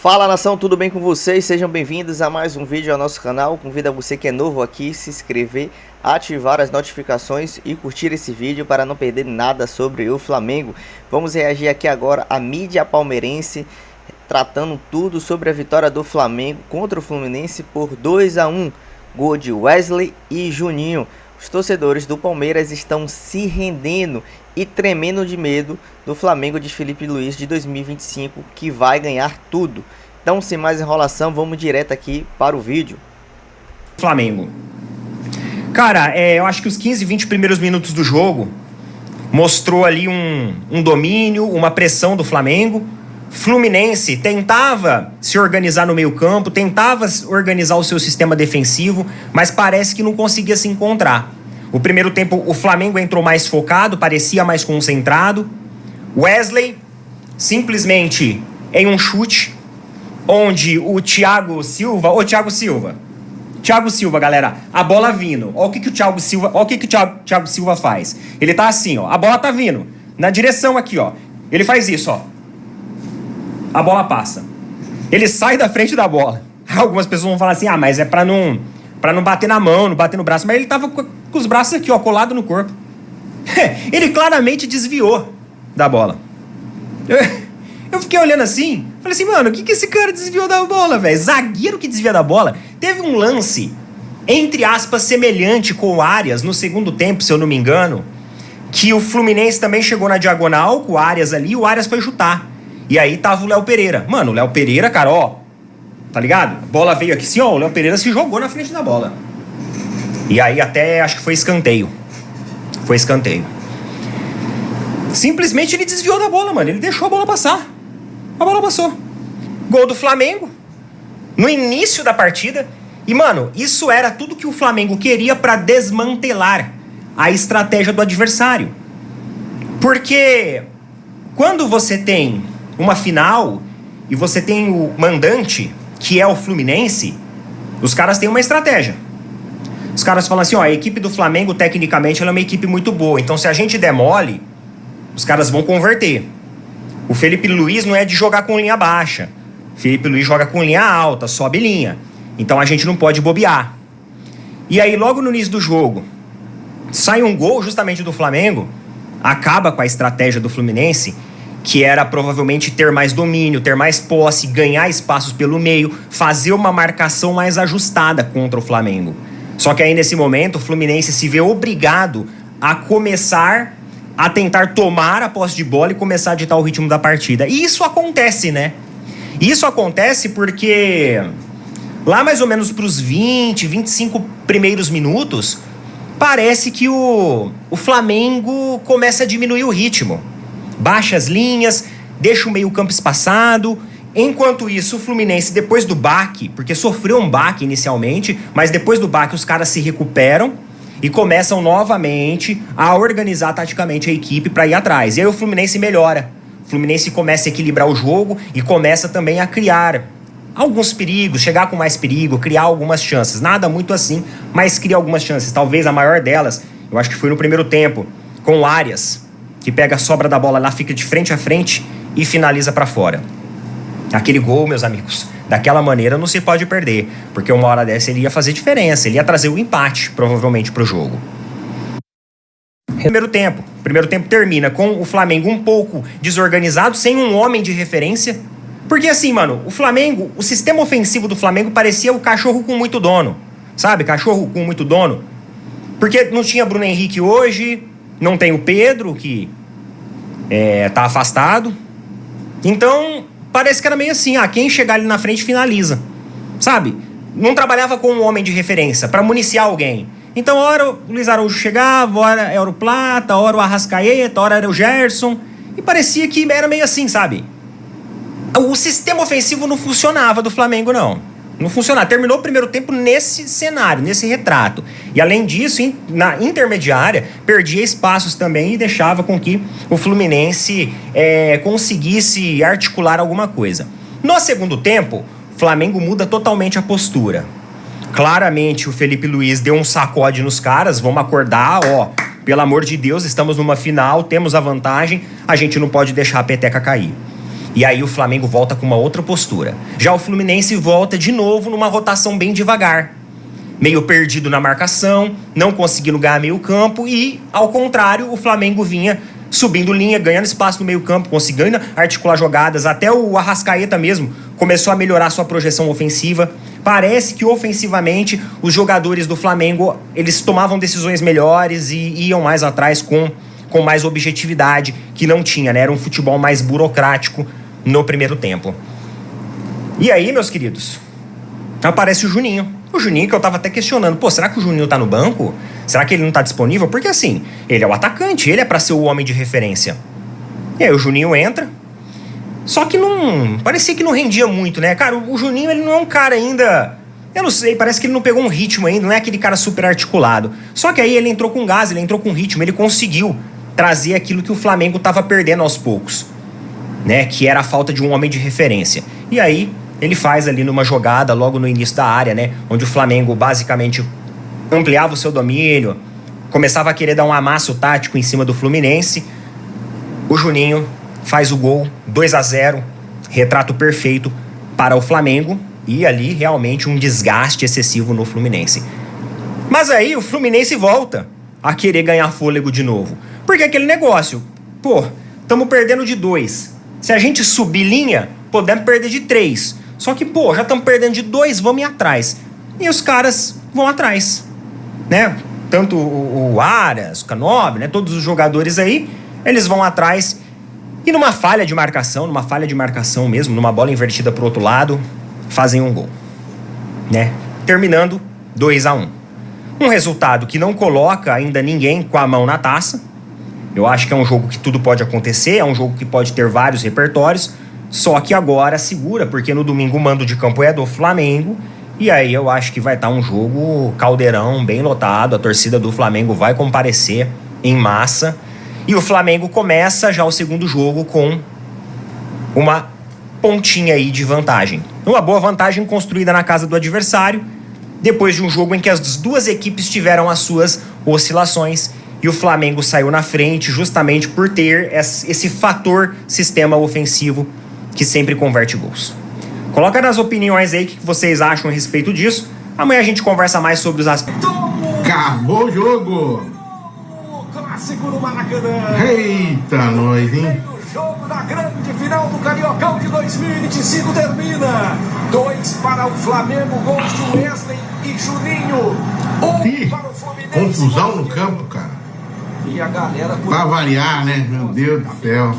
Fala nação, tudo bem com vocês? Sejam bem-vindos a mais um vídeo ao nosso canal. Convido a você que é novo aqui, se inscrever, ativar as notificações e curtir esse vídeo para não perder nada sobre o Flamengo. Vamos reagir aqui agora à mídia palmeirense, tratando tudo sobre a vitória do Flamengo contra o Fluminense por 2-1. Gol de Wesley e Juninho. Os torcedores do Palmeiras estão se rendendo e tremendo de medo do Flamengo de Felipe Luiz de 2025, que vai ganhar tudo. Então, sem mais enrolação, vamos direto aqui para o vídeo. Flamengo. Cara, eu acho que os 15, 20 primeiros minutos do jogo mostrou ali um domínio, uma pressão do Flamengo. Fluminense tentava se organizar no meio-campo, tentava organizar o seu sistema defensivo, mas parece que não conseguia se encontrar. O primeiro tempo, o Flamengo entrou mais focado, parecia mais concentrado. Wesley, simplesmente em um chute, onde o Thiago Silva, galera, a bola vindo. Olha o que o Thiago Silva faz. Ele tá assim, ó, a bola tá vindo, na direção aqui, ó. Ele faz isso, ó. A bola passa. Ele sai da frente da bola. Algumas pessoas vão falar assim, mas é pra não bater na mão, não bater no braço. Mas ele tava com os braços aqui, ó, colado no corpo. Ele claramente desviou da bola. Eu fiquei olhando assim, falei assim, mano, o que esse cara desviou da bola, velho? Zagueiro que desvia da bola. Teve um lance, entre aspas, semelhante com o Arias no segundo tempo, se eu não me engano, que o Fluminense também chegou na diagonal com o Arias ali, e o Arias foi chutar. E aí tava o Léo Pereira. Mano, o Léo Pereira, cara, ó, tá ligado? A bola veio aqui assim, ó, o Léo Pereira se jogou na frente da bola. E aí até acho que foi escanteio. Foi escanteio. Simplesmente ele desviou da bola, mano. Ele deixou a bola passar. A bola passou. Gol do Flamengo no início da partida. E, mano, isso era tudo que o Flamengo queria pra desmantelar a estratégia do adversário. Porque quando você tem uma final e você tem o mandante, que é o Fluminense, os caras têm uma estratégia. Os caras falam assim, ó, a equipe do Flamengo, tecnicamente, ela é uma equipe muito boa. Então, se a gente der mole, os caras vão converter. O Felipe Luiz não é de jogar com linha baixa. O Felipe Luiz joga com linha alta, sobe linha. Então, a gente não pode bobear. E aí, logo no início do jogo, sai um gol justamente do Flamengo, acaba com a estratégia do Fluminense, que era provavelmente ter mais domínio, ter mais posse, ganhar espaços pelo meio, fazer uma marcação mais ajustada contra o Flamengo. Só que aí nesse momento o Fluminense se vê obrigado a começar a tentar tomar a posse de bola e começar a ditar o ritmo da partida. E isso acontece, né? Isso acontece porque lá mais ou menos para os 20, 25 primeiros minutos, parece que o Flamengo começa a diminuir o ritmo. Baixa as linhas, deixa o meio-campo espaçado. Enquanto isso, o Fluminense, depois do baque, porque sofreu um baque inicialmente, mas depois do baque os caras se recuperam e começam novamente a organizar taticamente a equipe para ir atrás. E aí o Fluminense melhora. O Fluminense começa a equilibrar o jogo e começa também a criar alguns perigos, chegar com mais perigo, criar algumas chances. Nada muito assim, mas cria algumas chances. Talvez a maior delas, eu acho que foi no primeiro tempo, com o Arias, que pega a sobra da bola lá, fica de frente a frente e finaliza para fora. Aquele gol, meus amigos, daquela maneira não se pode perder, porque uma hora dessa ele ia fazer diferença, ele ia trazer o empate, provavelmente, pro jogo. Primeiro tempo termina com o Flamengo um pouco desorganizado, sem um homem de referência, porque assim, mano, o Flamengo, o sistema ofensivo do Flamengo parecia o cachorro com muito dono, sabe? Cachorro com muito dono, porque não tinha Bruno Henrique hoje, não tem o Pedro, que tá afastado. Então, parece que era meio assim, quem chegar ali na frente finaliza, sabe? Não trabalhava com um homem de referência para municiar alguém. Então, hora o Luiz Araújo chegava, hora era o Plata, hora o Arrascaeta, hora era o Gerson. E parecia que era meio assim, sabe? O sistema ofensivo não funcionava do Flamengo, não. Não funcionava. Terminou o primeiro tempo nesse cenário, nesse retrato. E além disso, na intermediária, perdia espaços também e deixava com que o Fluminense conseguisse articular alguma coisa. No segundo tempo, o Flamengo muda totalmente a postura. Claramente o Felipe Luiz deu um sacode nos caras, vamos acordar, ó. Pelo amor de Deus, estamos numa final, temos a vantagem, a gente não pode deixar a peteca cair. E aí o Flamengo volta com uma outra postura. Já o Fluminense volta de novo numa rotação bem devagar. Meio perdido na marcação, não conseguindo ganhar meio campo e, ao contrário, o Flamengo vinha subindo linha, ganhando espaço no meio campo, conseguindo articular jogadas. Até o Arrascaeta mesmo começou a melhorar sua projeção ofensiva. Parece que ofensivamente os jogadores do Flamengo, eles tomavam decisões melhores e iam mais atrás com mais objetividade, que não tinha, né? Era um futebol mais burocrático no primeiro tempo. E aí, meus queridos, aparece o Juninho. O Juninho, que eu tava até questionando, pô, será que o Juninho tá no banco? Será que ele não tá disponível? Porque assim, ele é o atacante, ele é pra ser o homem de referência. E aí o Juninho entra, só que parecia que não rendia muito, né? Cara, o Juninho, ele não é um cara ainda, eu não sei, parece que ele não pegou um ritmo ainda, não é aquele cara super articulado. Só que aí ele entrou com gás, ele entrou com ritmo, ele conseguiu trazer aquilo que o Flamengo tava perdendo aos poucos, né? Que era a falta de um homem de referência. E aí ele faz ali numa jogada logo no início da área, né? Onde o Flamengo basicamente ampliava o seu domínio, começava a querer dar um amasso tático em cima do Fluminense. O Juninho faz o gol, 2-0, retrato perfeito para o Flamengo. E ali realmente um desgaste excessivo no Fluminense. Mas aí o Fluminense volta a querer ganhar fôlego de novo. Porque aquele negócio, pô, estamos perdendo de 2. Se a gente subir linha, podemos perder de 3. Só que, pô, já estamos perdendo de 2, vamos ir atrás. E os caras vão atrás, né? Tanto o Arias, o Canóbio, né? Todos os jogadores aí, eles vão atrás. E numa falha de marcação mesmo, numa bola invertida pro outro lado, fazem um gol, né? Terminando 2-1. Um resultado que não coloca ainda ninguém com a mão na taça. Eu acho que é um jogo que tudo pode acontecer, é um jogo que pode ter vários repertórios. Só que agora segura, porque no domingo o mando de campo é do Flamengo. E aí eu acho que vai estar um jogo caldeirão, bem lotado. A torcida do Flamengo vai comparecer em massa. E o Flamengo começa já o segundo jogo com uma pontinha aí de vantagem. Uma boa vantagem construída na casa do adversário, depois de um jogo em que as duas equipes tiveram as suas oscilações. E o Flamengo saiu na frente justamente por ter esse fator sistema ofensivo que sempre converte gols. Coloca nas opiniões aí o que vocês acham a respeito disso. Amanhã a gente conversa mais sobre os aspectos. Acabou o jogo! O clássico no Maracanã. Eita, nós, hein? O jogo da grande final do Cariocão de 2025 termina. 2 para o Flamengo, gols de Wesley e Juninho. 1 para o Fluminense. Confusão no campo, cara. E a galera... Pra variar, né? Meu Deus do céu.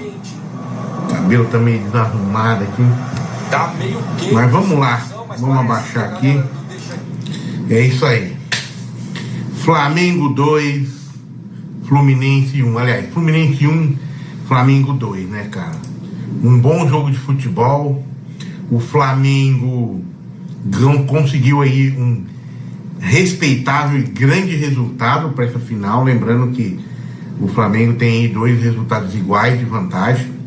O cabelo tá meio desarrumado aqui. Tá meio quente. Mas vamos lá. Vamos abaixar aqui. É isso aí. Flamengo 2, Fluminense 1. Aliás, Fluminense 1, Flamengo 2, né, cara? Um bom jogo de futebol. O Flamengo conseguiu aí um respeitável e grande resultado para essa final. Lembrando que o Flamengo tem aí 2 resultados iguais de vantagem.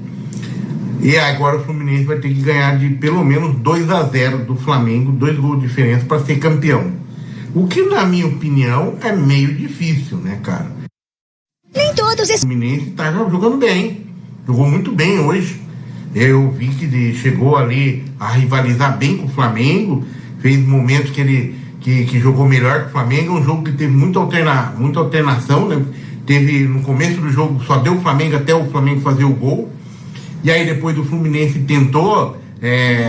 E agora o Fluminense vai ter que ganhar de pelo menos 2-0 do Flamengo, 2 gols de diferença para ser campeão. O que, na minha opinião, é meio difícil, né, cara? Nem todos esses... O Fluminense tá jogando bem, jogou muito bem hoje. Eu vi que ele chegou ali a rivalizar bem com o Flamengo, fez momentos que ele que jogou melhor que o Flamengo. É um jogo que teve muita alternação, né? Teve no começo do jogo, só deu o Flamengo até o Flamengo fazer o gol. E aí depois o Fluminense tentou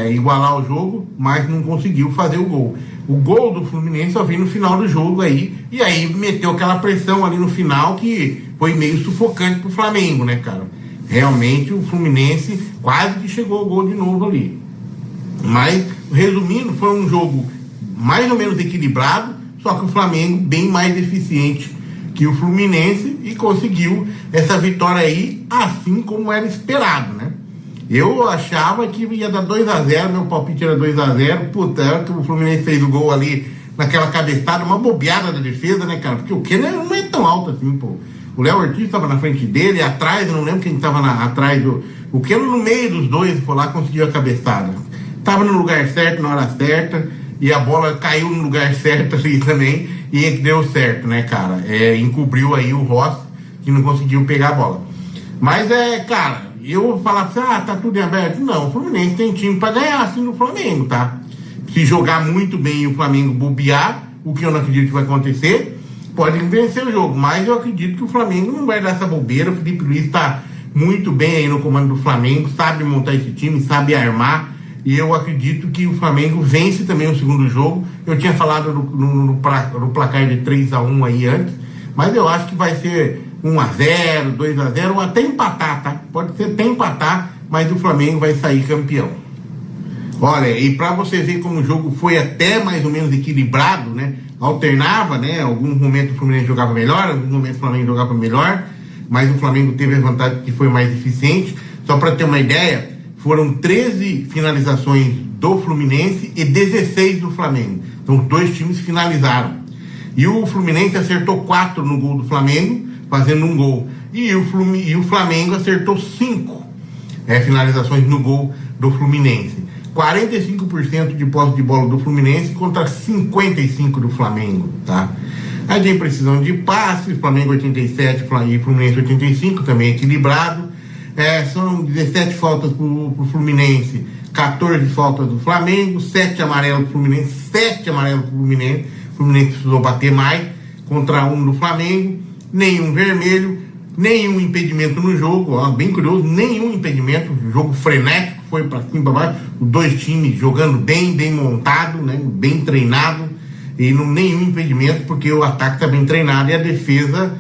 igualar o jogo, mas não conseguiu fazer o gol. O gol do Fluminense só veio no final do jogo aí, e aí meteu aquela pressão ali no final que foi meio sufocante pro Flamengo, né, cara? Realmente o Fluminense quase que chegou ao gol de novo ali. Mas, resumindo, foi um jogo mais ou menos equilibrado, só que o Flamengo bem mais eficiente que o Fluminense e conseguiu essa vitória aí, assim como era esperado, né? Eu achava que ia dar 2-0, meu palpite era 2-0, puta, o Fluminense fez o gol ali naquela cabeçada, uma bobeada da defesa, né, cara? Porque o Keno não é tão alto assim, pô. O Léo Ortiz estava na frente dele, atrás, eu não lembro quem estava atrás do... O Keno no meio dos dois, foi lá, conseguiu a cabeçada. Tava no lugar certo, na hora certa, e a bola caiu no lugar certo ali também, e deu certo, né, cara? Encobriu aí o Rossi, que não conseguiu pegar a bola. Mas cara, eu vou falar pra você, tá tudo em aberto. Não, o Fluminense tem time pra ganhar assim no Flamengo, tá? Se jogar muito bem e o Flamengo bobear, o que eu não acredito que vai acontecer, pode vencer o jogo. Mas eu acredito que o Flamengo não vai dar essa bobeira. O Felipe Luiz tá muito bem aí no comando do Flamengo, sabe montar esse time, sabe armar. E eu acredito que o Flamengo vence também o segundo jogo. Eu tinha falado no placar de 3-1 aí antes, mas eu acho que vai ser 1-0, 2-0, ou até empatar, tá? Pode ser até empatar, mas o Flamengo vai sair campeão. Olha, e para você ver como o jogo foi até mais ou menos equilibrado, né? Alternava, né? Alguns momentos o Fluminense jogava melhor, alguns momentos o Flamengo jogava melhor, mas o Flamengo teve a vantagem que foi mais eficiente. Só para ter uma ideia, foram 13 finalizações do Fluminense e 16 do Flamengo. Então os dois times finalizaram. E o Fluminense acertou 4 no gol do Flamengo, fazendo um gol. E o Flamengo acertou 5 finalizações no gol do Fluminense. 45% de posse de bola do Fluminense contra 55% do Flamengo, tá? Aí tem precisão de passes, Flamengo 87 e Fluminense 85, também equilibrado. São 17 faltas pro Fluminense, 14 faltas do Flamengo, 7 amarelos pro Fluminense, 7 amarelos pro Fluminense. O Fluminense precisou bater mais contra 1 do Flamengo, nenhum vermelho, nenhum impedimento no jogo, ó, bem curioso, nenhum impedimento, jogo frenético, foi para cima, para baixo, os dois times jogando bem montado, né, bem treinado, e não nenhum impedimento, porque o ataque está bem treinado e a defesa,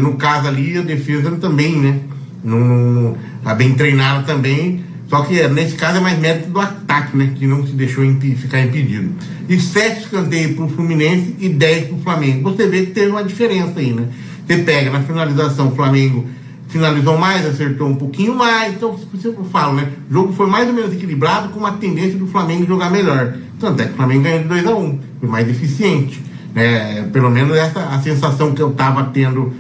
no caso ali, a defesa também, né, não tá bem treinada também, só que nesse caso é mais mérito do ataque, né, que não se deixou ficar impedido. E 7 escanteios para o Fluminense e 10 para o Flamengo. Você vê que teve uma diferença aí, né? Você pega na finalização, o Flamengo finalizou mais, acertou um pouquinho mais. Então, você fala, né? O jogo foi mais ou menos equilibrado, com uma tendência do Flamengo jogar melhor. Tanto é que o Flamengo ganhou de 2-1, foi mais eficiente. Pelo menos essa a sensação que eu estava tendo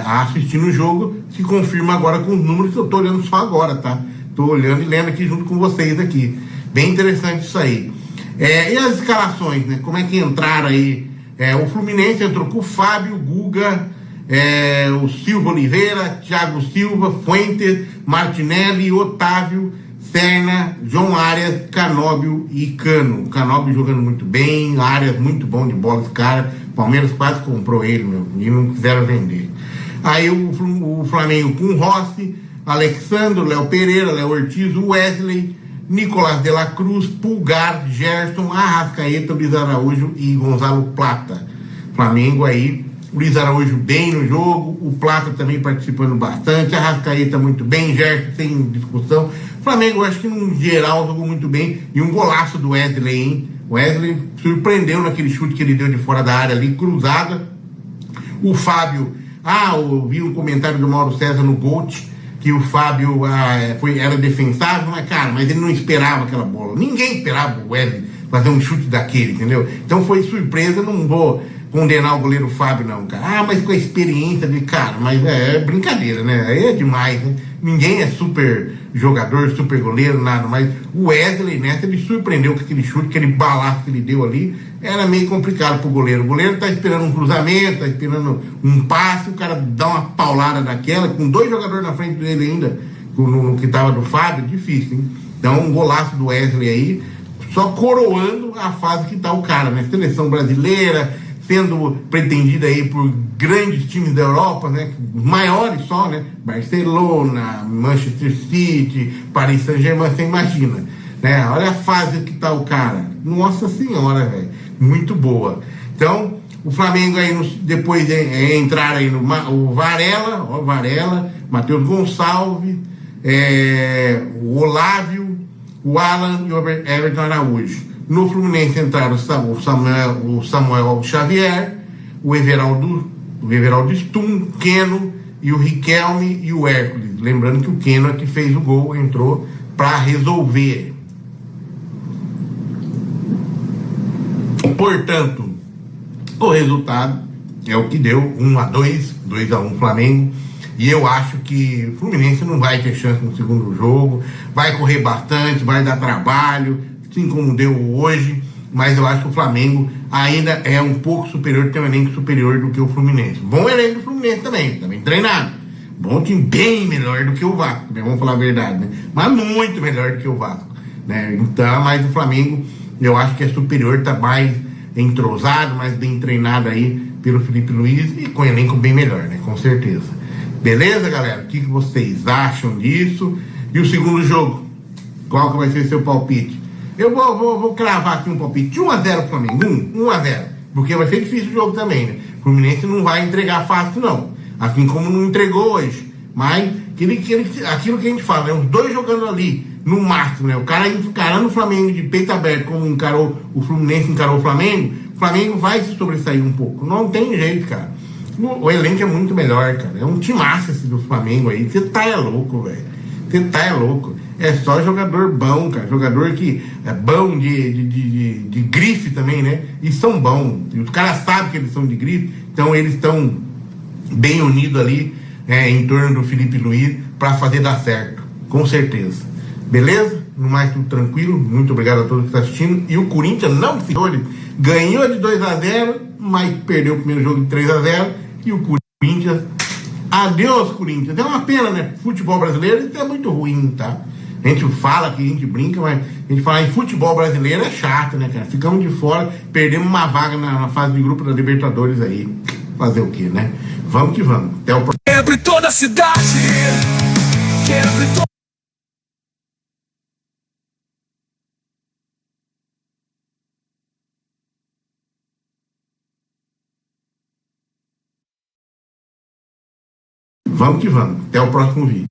assistindo o jogo se confirma agora com os números que eu estou olhando só agora, tá? Estou olhando e lendo aqui junto com vocês aqui. Bem interessante isso aí. E as escalações, né? Como é que entraram aí? O Fluminense entrou com o Fábio, Guga, o Silva Oliveira, Thiago Silva, Fuentes, Martinelli, Otávio, Serna, João Arias, Canóbio e Cano. Canóbio jogando muito bem, Arias muito bom de bola, esse cara. Palmeiras quase comprou ele, meu, e não quiseram vender. Aí o Flamengo com Rossi, Alexandre, Léo Pereira, Léo Ortiz, Wesley, Nicolás de la Cruz, Pulgar, Gerson, Arrascaeta, Luiz Araújo e Gonzalo Plata. Flamengo aí, Luiz Araújo bem no jogo, o Plata também participando bastante, Arrascaeta muito bem, Gerson sem discussão. Flamengo, eu acho que no geral jogou muito bem, e um golaço do Wesley, hein? Wesley surpreendeu naquele chute que ele deu de fora da área ali, cruzada. O Fábio, eu vi um comentário do Mauro César no Gold, que o Fábio era defensável, mas ele não esperava aquela bola. Ninguém esperava o Wesley fazer um chute daquele, entendeu? Então foi surpresa, não vou condenar o goleiro Fábio, não, cara. Mas com a experiência dele, cara, mas é brincadeira, né? Aí é demais, né? Ninguém é super jogador, super goleiro, nada, mas o Wesley, né, ele surpreendeu com aquele chute, aquele balaço que ele deu ali, era meio complicado pro goleiro. O goleiro tá esperando um cruzamento, tá esperando um passe, o cara dá uma paulada daquela, com 2 jogadores na frente dele ainda, no que tava do Fábio, difícil, hein? Então, um golaço do Wesley aí, só coroando a fase que tá o cara, né? Seleção brasileira, sendo pretendida aí por grandes times da Europa, né? Maiores só, né? Barcelona, Manchester City, Paris Saint-Germain, você imagina, né? Olha a fase que tá o cara. Nossa senhora, velho. Muito boa. Então, o Flamengo aí, depois entraram aí o Varela, Matheus Gonçalves, o Olávio, o Alan e o Everton Araújo. No Fluminense entraram o Samuel Xavier, o Everaldo Stum, Keno e o Riquelme e o Hércules. Lembrando que o Keno é que fez o gol, entrou para resolver. Portanto, o resultado é o que deu, 1-2, 2-1 Flamengo. E eu acho que o Fluminense não vai ter chance no segundo jogo, vai correr bastante, vai dar trabalho, assim como deu hoje, mas eu acho que o Flamengo ainda é um pouco superior, tem um elenco superior do que o Fluminense. Bom elenco do Fluminense também, treinado. Bom time, bem melhor do que o Vasco, né? Vamos falar a verdade, né? Mas muito melhor do que o Vasco, né? Então, mas o Flamengo, eu acho que é superior, tá mais entrosado, mais bem treinado aí pelo Felipe Luiz e com elenco bem melhor, né? Com certeza. Beleza, galera? O que vocês acham disso? E o segundo jogo? Qual que vai ser seu palpite? Eu vou cravar aqui um palpite. 1-0 pro Flamengo. 1-0. Porque vai ser difícil o jogo também, né? O Fluminense não vai entregar fácil, não. Assim como não entregou hoje. Mas aquilo que a gente fala, né? Os dois jogando ali, no máximo, né? O cara encarando o Flamengo de peito aberto, como encarou o Fluminense, encarou o Flamengo vai se sobressair um pouco. Não tem jeito, cara. O elenco é muito melhor, cara. É um timaço esse do Flamengo aí. Você tá louco, velho. Você tá louco. É só jogador bom, cara. Jogador que é bom de grife também, né? E são bons. E os caras sabem que eles são de grife. Então eles estão bem unidos ali em torno do Felipe Luiz para fazer dar certo. Com certeza. Beleza? No mais, tudo tranquilo. Muito obrigado a todos que estão assistindo. E o Corinthians não ficou. Ganhou de 2-0, mas perdeu o primeiro jogo de 3-0. E o Corinthians... Adeus, Corinthians. É uma pena, né? Futebol brasileiro isso é muito ruim, tá? A gente fala que a gente brinca, mas a gente falar em futebol brasileiro é chato, né, cara? Ficamos de fora, perdemos uma vaga na fase de grupo da Libertadores aí. Fazer o quê, né? Vamos que vamos. Até o próximo. Quebre toda a cidade. Quebre toda... Vamos que vamos. Até o próximo vídeo.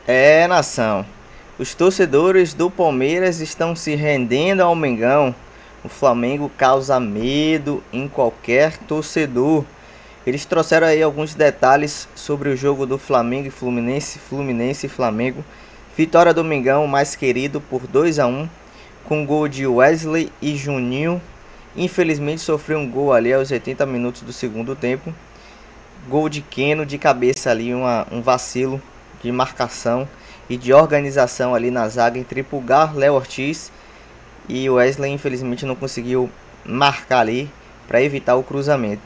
É, nação. Os torcedores do Palmeiras estão se rendendo ao Mengão. O Flamengo causa medo em qualquer torcedor. Eles trouxeram aí alguns detalhes sobre o jogo do Flamengo e Fluminense e Flamengo. Vitória do Mengão, mais querido, por 2-1, com gol de Wesley e Juninho. Infelizmente sofreu um gol ali aos 80 minutos do segundo tempo. Gol de Keno de cabeça ali, um vacilo de marcação e de organização ali na zaga entre Pulgar, Léo Ortiz e Wesley. Infelizmente não conseguiu marcar ali para evitar o cruzamento.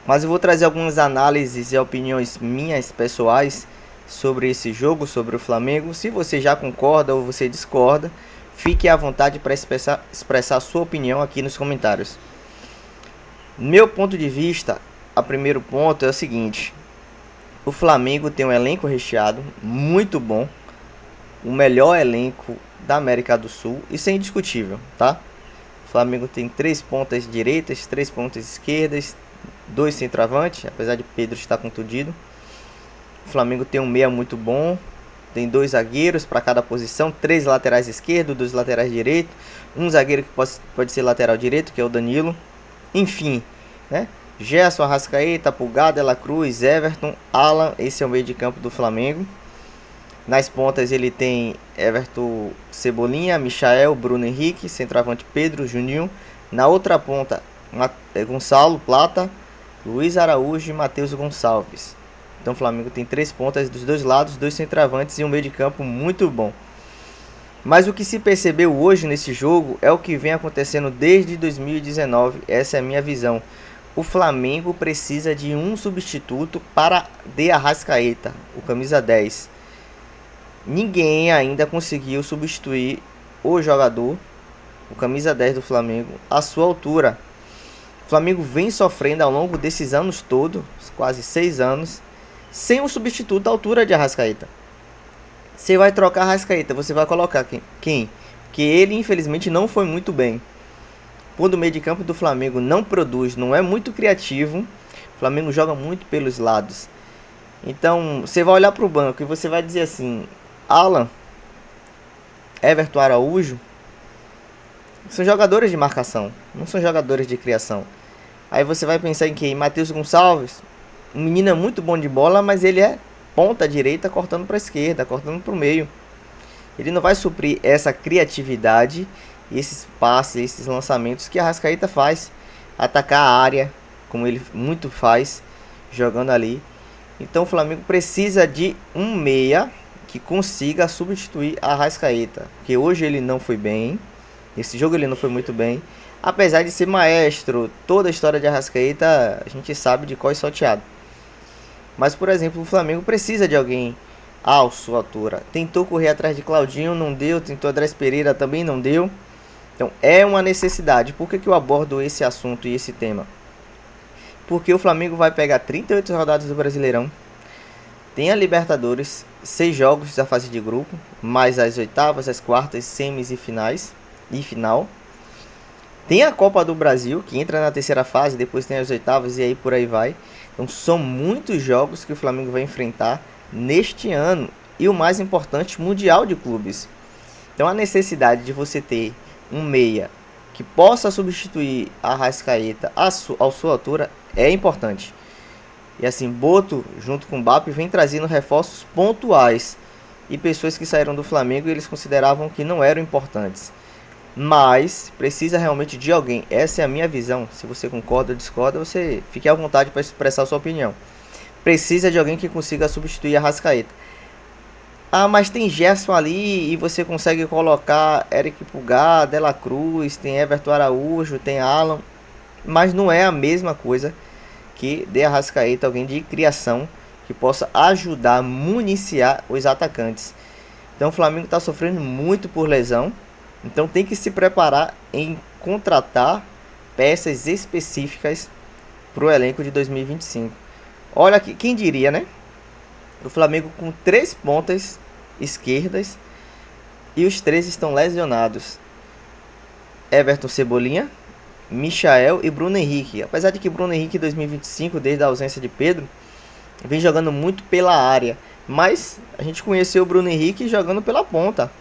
Mas eu vou trazer algumas análises e opiniões minhas pessoais sobre esse jogo, sobre o Flamengo. Se você já concorda ou você discorda, fique à vontade para expressar sua opinião aqui nos comentários. Meu ponto de vista, o primeiro ponto é o seguinte: o Flamengo tem um elenco recheado, muito bom, o melhor elenco da América do Sul, isso é indiscutível, tá? O Flamengo tem 3 pontas direitas, 3 pontas esquerdas, 2 centroavantes, apesar de Pedro estar contundido. O Flamengo tem um meia muito bom, tem 2 zagueiros para cada posição, 3 laterais esquerdos, 2 laterais direitos, um zagueiro que pode ser lateral direito, que é o Danilo. Enfim, né? Gerson, Arrascaeta, Pulgar, De La Cruz, Everton, Alan, esse é o meio de campo do Flamengo. Nas pontas ele tem Everton, Cebolinha, Michael, Bruno Henrique, centroavante Pedro, Juninho. Na outra ponta, Gonçalo, Plata, Luiz Araújo e Matheus Gonçalves. Então o Flamengo tem 3 pontas dos dois lados, 2 centroavantes e um meio de campo muito bom. Mas o que se percebeu hoje nesse jogo é o que vem acontecendo desde 2019, essa é a minha visão. O Flamengo precisa de um substituto para De Arrascaeta, o camisa 10. Ninguém ainda conseguiu substituir o jogador, o camisa 10 do Flamengo, à sua altura. O Flamengo vem sofrendo ao longo desses anos todos, quase 6 anos, sem um substituto à altura de Arrascaeta. Você vai trocar Arrascaeta, você vai colocar quem? Porque ele infelizmente não foi muito bem. Quando o meio de campo do Flamengo não produz, não é muito criativo, o Flamengo joga muito pelos lados. Então, você vai olhar para o banco e você vai dizer assim: Alan, Everton Araújo, são jogadores de marcação, não são jogadores de criação. Aí você vai pensar em quem? Matheus Gonçalves, um menino muito bom de bola, mas ele é ponta direita cortando para a esquerda, cortando para o meio. Ele não vai suprir essa criatividade, esses passes, esses lançamentos que a Arrascaeta faz. Atacar a área, como ele muito faz, jogando ali. Então o Flamengo precisa de um meia que consiga substituir a Arrascaeta. Porque hoje ele não foi bem. Esse jogo ele não foi muito bem. Apesar de ser maestro, toda a história de Arrascaeta a gente sabe de qual é salteado. Mas, por exemplo, o Flamengo precisa de alguém à sua altura. Tentou correr atrás de Claudinho, não deu. Tentou Andrés Pereira, também não deu. Então é uma necessidade. Por que eu abordo esse assunto e esse tema? Porque o Flamengo vai pegar 38 rodadas do Brasileirão. Tem a Libertadores, 6 jogos da fase de grupo, mais as oitavas, as quartas, semis e finais e final. Tem a Copa do Brasil, que entra na terceira fase, depois tem as oitavas e aí por aí vai. Então são muitos jogos que o Flamengo vai enfrentar neste ano. E o mais importante, Mundial de Clubes. Então a necessidade de você ter um meia que possa substituir a Arrascaeta à sua altura é importante. E assim, Boto junto com o Mbappé vem trazendo reforços pontuais e pessoas que saíram do Flamengo e eles consideravam que não eram importantes. Mas precisa realmente de alguém. Essa é a minha visão. Se você concorda ou discorda, você fique à vontade para expressar a sua opinião. Precisa de alguém que consiga substituir a Arrascaeta. Ah, mas tem Gerson ali e você consegue colocar Eric Pulgar, Dela Cruz, tem Everton Araújo, tem Alan. Mas não é a mesma coisa que de Arrascaeta, alguém de criação que possa ajudar a municiar os atacantes. Então o Flamengo está sofrendo muito por lesão. Então tem que se preparar em contratar peças específicas para o elenco de 2025. Olha aqui, quem diria, né? O Flamengo com 3 pontas esquerdas e os 3 estão lesionados. Everton Cebolinha, Michael e Bruno Henrique. Apesar de que Bruno Henrique em 2025, desde a ausência de Pedro, vem jogando muito pela área. Mas a gente conheceu o Bruno Henrique jogando pela ponta.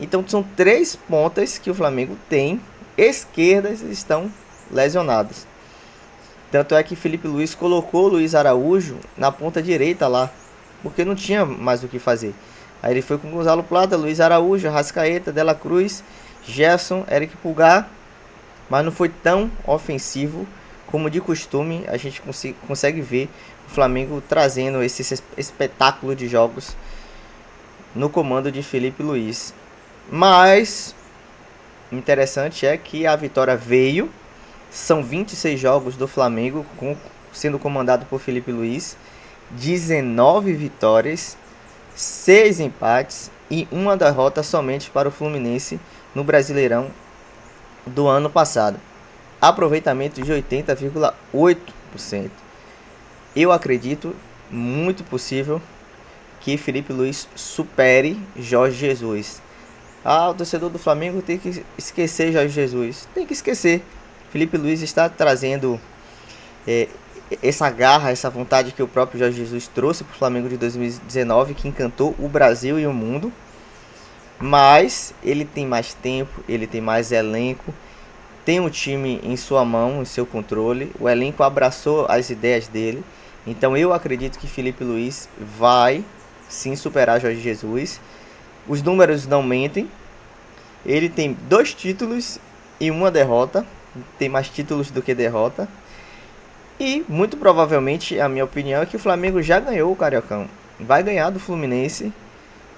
Então são 3 pontas que o Flamengo tem esquerdas estão lesionadas. Tanto é que Felipe Luiz colocou o Luiz Araújo na ponta direita lá, porque não tinha mais o que fazer. Aí ele foi com Gonzalo Plata, Luiz Araújo, Arrascaeta, Dela Cruz, Gerson, Eric Pulgar, mas não foi tão ofensivo como de costume. A gente consegue ver o Flamengo trazendo esse espetáculo de jogos no comando de Felipe Luiz. Mas interessante é que a vitória veio. São 26 jogos do Flamengo sendo comandado por Felipe Luiz. 19 vitórias, 6 empates e 1 derrota somente para o Fluminense no Brasileirão do ano passado. Aproveitamento de 80,8%. Eu acredito muito possível que Felipe Luiz supere Jorge Jesus. O torcedor do Flamengo tem que esquecer Jorge Jesus. Tem que esquecer. Felipe Luiz está trazendo essa garra, essa vontade que o próprio Jorge Jesus trouxe para o Flamengo de 2019, que encantou o Brasil e o mundo. Mas ele tem mais tempo, ele tem mais elenco, tem um time em sua mão, em seu controle. O elenco abraçou as ideias dele. Então eu acredito que Felipe Luiz vai sim superar Jorge Jesus. Os números não mentem. Ele tem 2 títulos e 1 derrota. Tem mais títulos do que derrota. E muito provavelmente, a minha opinião é que o Flamengo já ganhou o Cariocão. Vai ganhar do Fluminense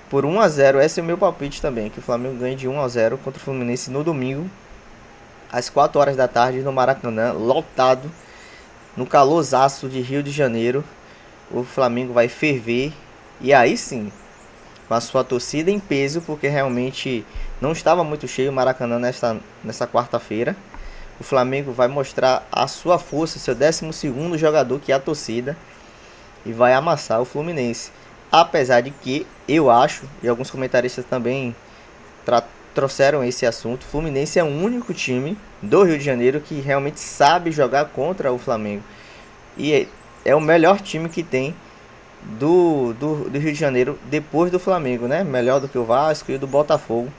por 1-0. Esse é o meu palpite também, que o Flamengo ganhe de 1-0 contra o Fluminense no domingo, às 4 horas da tarde, no Maracanã, lotado, no calorzaço de Rio de Janeiro. O Flamengo vai ferver. E aí sim, com a sua torcida em peso, porque realmente não estava muito cheio o Maracanã nessa quarta-feira. O Flamengo vai mostrar a sua força, seu 12º jogador, que é a torcida, e vai amassar o Fluminense. Apesar de que eu acho, e alguns comentaristas também trouxeram esse assunto, o Fluminense é o único time do Rio de Janeiro que realmente sabe jogar contra o Flamengo. E é o melhor time que tem do Rio de Janeiro depois do Flamengo, né? Melhor do que o Vasco e do Botafogo.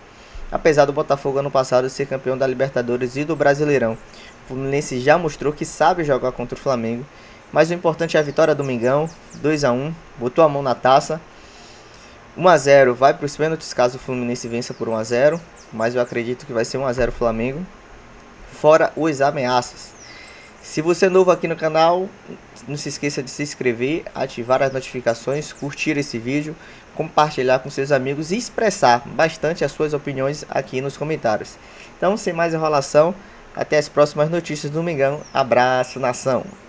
Apesar do Botafogo ano passado ser campeão da Libertadores e do Brasileirão, o Fluminense já mostrou que sabe jogar contra o Flamengo. Mas o importante é a vitória do Mengão, 2-1, botou a mão na taça. 1-0 vai para os pênaltis caso o Fluminense vença por 1-0, mas eu acredito que vai ser 1-0 Flamengo. Fora os ameaças. Se você é novo aqui no canal, não se esqueça de se inscrever, ativar as notificações, curtir esse vídeo, compartilhar com seus amigos e expressar bastante as suas opiniões aqui nos comentários. Então, sem mais enrolação, até as próximas notícias do Mengão. Abraço, nação!